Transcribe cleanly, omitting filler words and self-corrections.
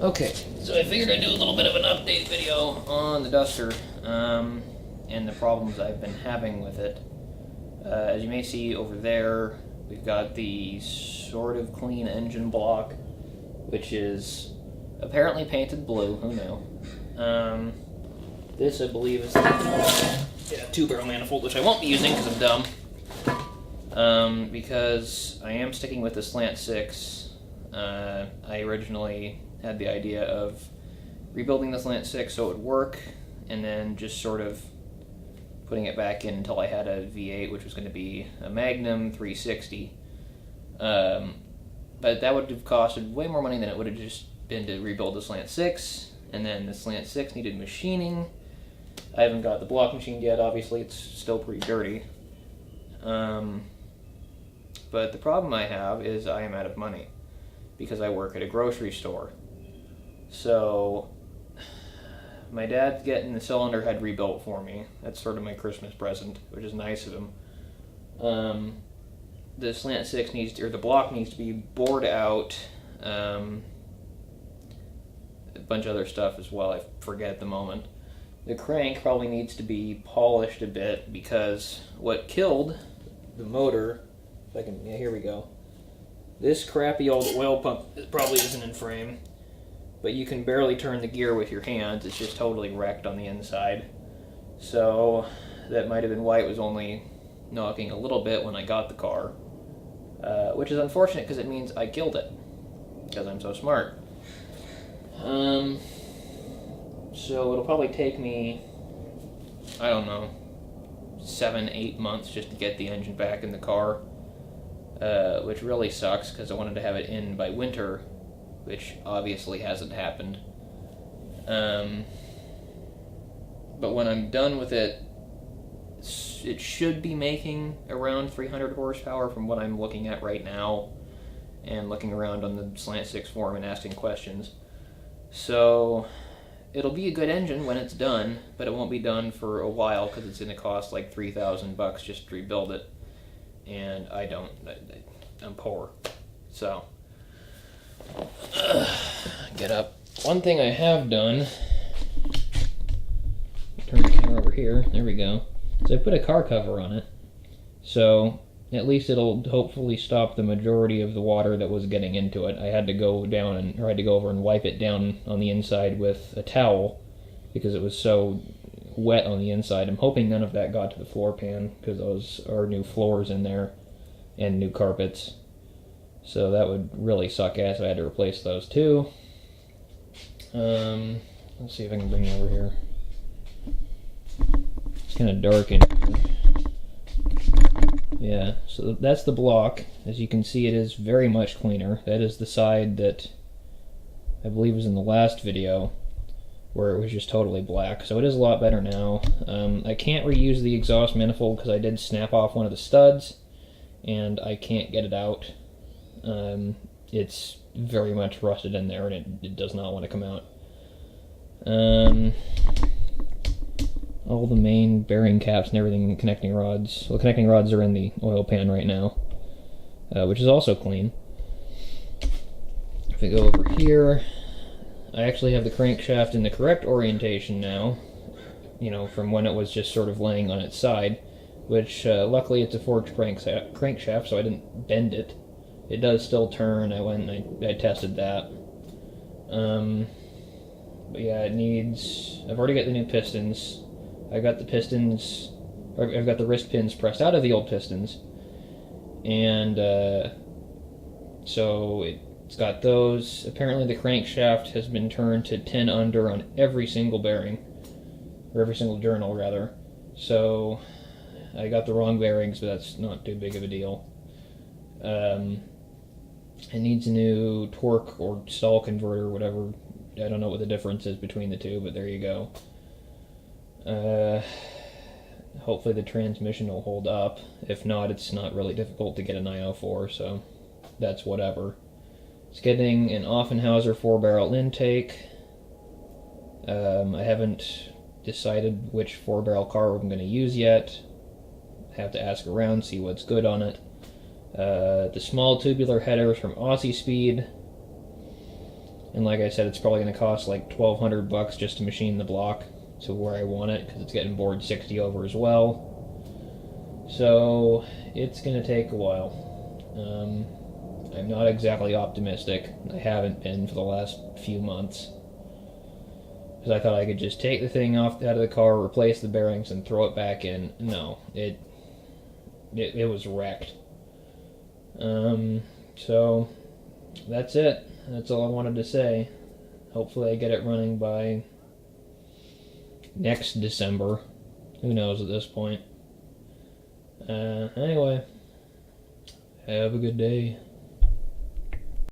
Okay, so I figured I'd do a little bit of an update video on the Duster, and the problems I've been having with it. As you may see over there, we've got the sort of clean engine block, which is apparently painted blue, who knew. This, I believe, is the two-barrel manifold, which I won't be using because I'm dumb. Because I am sticking with the slant 6. I originally had the idea of rebuilding the slant 6 so it would work, and then just sort of putting it back in until I had a V8, which was going to be a Magnum 360. But that would have costed way more money than it would have just been to rebuild the slant 6, and then the slant 6 needed machining. I haven't got the block machined yet, obviously, it's still pretty dirty. But the problem I have is I am out of money, because I work at a grocery store. So, my dad's getting the cylinder head rebuilt for me. That's sort of my Christmas present, which is nice of him. The slant 6 needs to, or the block needs to be bored out. A bunch of other stuff as well, I forget at the moment. The crank probably needs to be polished a bit, because what killed the motor, if I can, yeah, here we go. This crappy old oil pump probably isn't in frame, but you can barely turn the gear with your hands. It's just totally wrecked on the inside. So that might have been why it was only knocking a little bit when I got the car, which is unfortunate because it means I killed it, because I'm so smart. So it'll probably take me, I don't know, 7-8 months just to get the engine back in the car. Which really sucks because I wanted to have it in by winter, which obviously hasn't happened. But when I'm done with it, it should be making around 300 horsepower from what I'm looking at right now, and looking around on the Slant 6 forum and asking questions. So it'll be a good engine when it's done, but it won't be done for a while because it's going to cost like $3,000 just to rebuild it. And I'm poor, so get up. One thing I have done, turn the camera over here, there we go, is I put a car cover on it, so at least it'll hopefully stop the majority of the water that was getting into it. I had to go down or I had to go over and wipe it down on the inside with a towel because it was so wet on the inside. I'm hoping none of that got to the floor pan, because those are new floors in there and new carpets, so that would really suck ass if I had to replace those too. Let's see if I can bring it over here. It's kind of dark in here. Yeah, so that's the block. As you can see, it is very much cleaner. That is the side that I believe was in the last video, where it was just totally black, so it is a lot better now. I can't reuse the exhaust manifold because I did snap off one of the studs, and I can't get it out. It's very much rusted in there, and it does not want to come out. All the main bearing caps and everything, connecting rods. Well, the connecting rods are in the oil pan right now, which is also clean. If I go over here, I actually have the crankshaft in the correct orientation now, you know, from when it was just sort of laying on its side, which luckily it's a forged crankshaft, so I didn't bend it. It does still turn. I went and I tested that. But yeah, it needs, I've already got the new pistons. I've got the pistons, I've got the wrist pins pressed out of the old pistons, and so it's got those. Apparently the crankshaft has been turned to 10 under on every single bearing, or every single journal rather, so I got the wrong bearings, but that's not too big of a deal. It needs a new torque or stall converter, whatever. I don't know what the difference is between the two, but there you go. Hopefully the transmission will hold up. If not, it's not really difficult to get a 904, so that's whatever. It's getting an Offenhauser 4-barrel intake. I haven't decided which 4-barrel carb I'm going to use yet. Have to ask around, see what's good on it. The small tubular headers from Aussie Speed. And like I said, it's probably going to cost like $1,200 just to machine the block to where I want it, because it's getting bored 60 over as well. So it's going to take a while. I'm not exactly optimistic. I haven't been for the last few months. Because I thought I could just take the thing out of the car, replace the bearings, and throw it back in. No, it was wrecked. So that's it. That's all I wanted to say. Hopefully I get it running by next December. Who knows at this point. Anyway, have a good day.